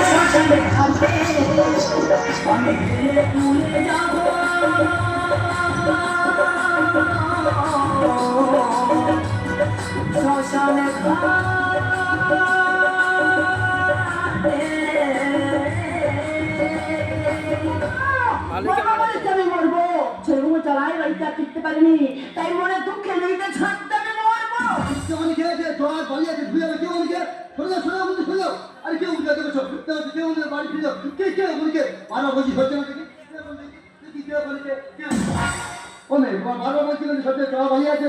শ্মশানে খাবে আমি গেলে তুলে যাব শ্মশানে আমি মরবো ছেলেগুলো চালাই বাড়িতে আর টিকতে পারিনি তাই মনে দুঃখে নইতে ছাড়তে আমি মরবো কেমন খেয়েছে তোমার পালিয়েছে ধুয়ে যাবে কেউ বলছে সরে যাও সরে যাও বলতে সরে যাও আরে কেউ উঠে দেখো কেউ উঠে বাড়ি ফিরে যাও কে বলছে বারবার বলছি হচ্ছে না দেখি কে বলছে ও মেয়ে বারবার বলছিলেন সত্যি তোমার ভাই আছে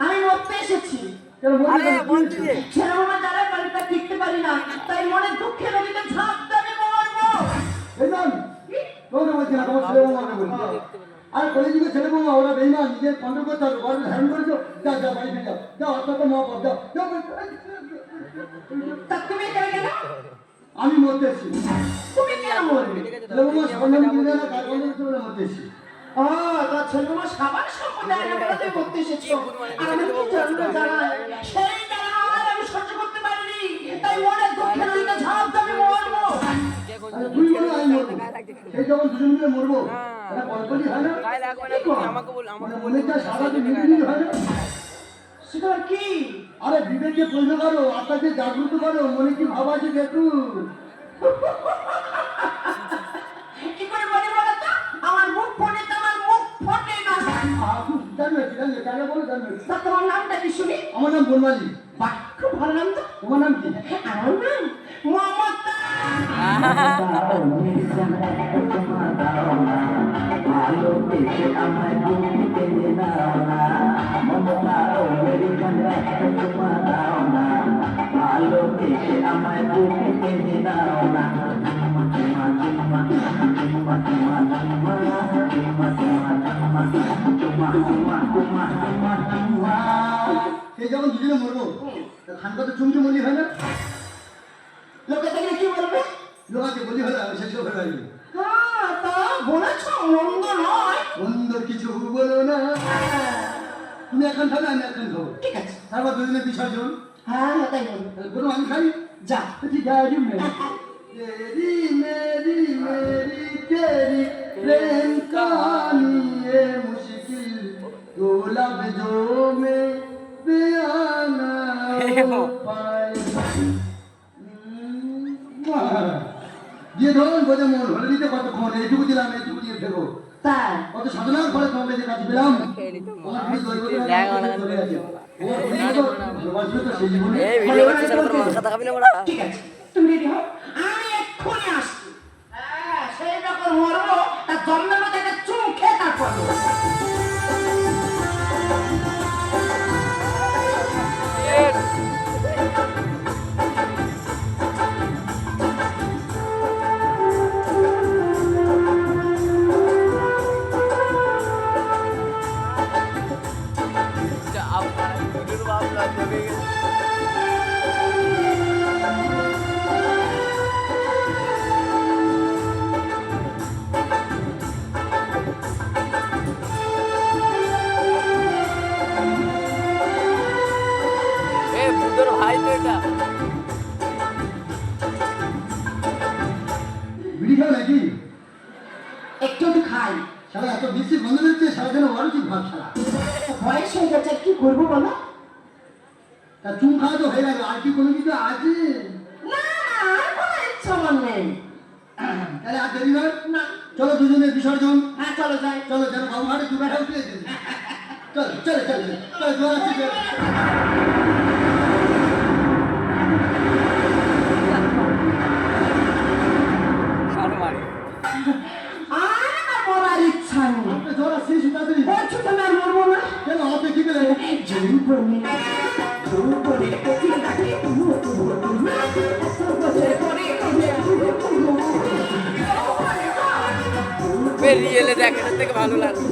আমি মরতে এসেছি ছেলেগুলো চালাই বাড়িতে আর টিকতে পারি না তাই মনে দুঃখে নদীতে ছাড়তে আমি মরবো তোমরা বলছি না তোমার ছেলে বৌমাকে বলছি আর কলেজে ছেলে বৌমা ওরা বেইমান নিজের কন্ট্রোল করতে হবে ঘরে ধ্যান করেছো যা বাড়ি ফিরে যাও যাও অর্থাৎ মহাপদ যাও তুমি কেন গেল আমি মরতে এসেছি তুমি কেন মরবে ছেলে বৌমা সন্ধান কিনে না কাজ বন্ধ করতে মরতে এসেছি ও তো ছেলেগুলো সবার সম্প্রদায়ের লোকেরা তুই করতে এসেছো আর আমি কি জানতে জানাই সেই জানা আর আমি সহ্য করতে পারিনি তাই মনে দুঃখে নদীতে ঝাঁপ আমি মরবো তুই বলে আমি মরবো সেই যখন দুজন মিলে মরবো এটা কল্পনি হয় না আমাকে মনে চায় সারা দিন নির্বিঘ্ন হয় না সেটা কি আরে বিবেককে প্রশ্ন করো আত্মাকে জাগ্রত করো মনে কি ভাবা আছে দেখু কি করে বলে বলো তো আমার মুখ ফোটে তো আমার মুখ ফোটে না জানবে কাকে বলো জানবে তা তোমার নামটা কি শুনি আমার নাম বনমালী বাহ খুব ভালো নাম তো তোমার নাম কি আমার নাম মমতা সেই যখন দুজনে মরবো খানকা তো চুমচু মলি হয় না লোকে দেখলে কি বলবে লোকাকে বলি হলে আমি শেষ হয়ে যাবি হ্যাঁ তা বলেছ মন্দ নয় সুন্দর কিছু বলো না তুমি এখন খাবে আমি এখন খাবো ঠিক আছে তারপর দুজনে বিসর্জন হ্যাঁ তাই বলবো তাহলে বলো আমি খাই যা ঠিক আছে तेरी मेरी मेरी तेरी प्रेम कहानी ये मुश्किल दो लफ्जों में बयान हो पाए ये ধরুন বোঝে মন হলে দিতে কতক্ষণ এইটুকু দিলাম এইটুকু দিয়ে ফেরো তাই কত সাধনার ফলে তোমাদের কাছে পেলাম আমার ভিড় দই বলে চলে আছে ভালোবাসবে তো সেই জীবনে ঠিক আছে তুমি রেডি হও আমি এক্ষুনি আসছি হ্যাঁ সেই যখন মরবো তার জন্মের মধ্যে একটা চুম খেয়ে তারপর বিড়ি খাও নাকি একটু খাই সারা এত বেশি গন্ধ দিচ্ছে সারা যেন অরুচিত ভাব সারা বয়স হয়ে গেছে কি করবো বলো তা চুন খাওয়া তো হয়ে গেল আর কি কোনো কিছু আছে না আর কোনো ইচ্ছা আমার নেই তাহলে আর দেরি নয় না চলো দুজনে বিসর্জন হ্যাঁ চলো যাই চলো যেন বাবু ঘাটে দু বেটা উঠে চলো চলো চলো চলো জোর আছে আর মরার ইচ্ছা নেই জোর আছে তাড়াতাড়ি বলছো তুমি আর মরবো না কেন হাতে কি পেলে জীবনে জীবনে কচি থাকে বেরিয়ে এলে দেখ এটার থেকে ভালো লাগে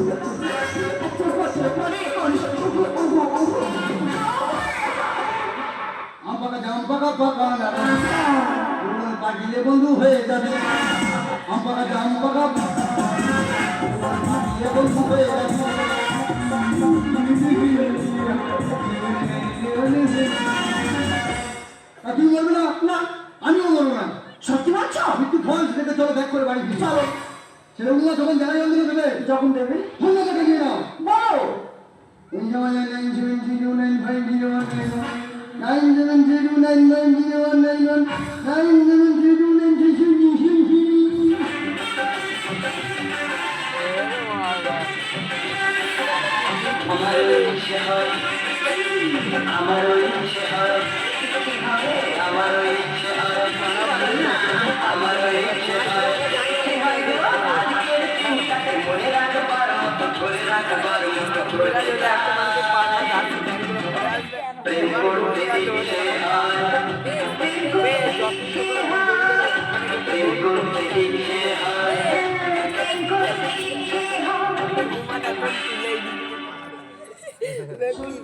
আম পাকা জাম পাকা পাকা পাকিলে বন্ধু হয়ে যাবে আম পাকা জাম পাকা পাকিলে বন্ধু হয়ে যাবে তুমি বলবে না না আমিও বলবো না বাড়ি ফিরি চলো ছেলেগুলো যখন জানাই অন্ধকার দেবে যখন দেবে ফোন নাম্বারটা দিয়ে নাও বলো 9732950191 আমারও ইচ্ছে হয় আমারও ইচ্ছে হয় আমারও ইচ্ছে হয় আমারও ইচ্ছে হয় আজকের দিনটাকে মনে রাখবার মতো ধরে রাখবার মতো করে প্রেম করতে ইচ্ছে হয় প্রেম করতে ইচ্ছে হয় দেখি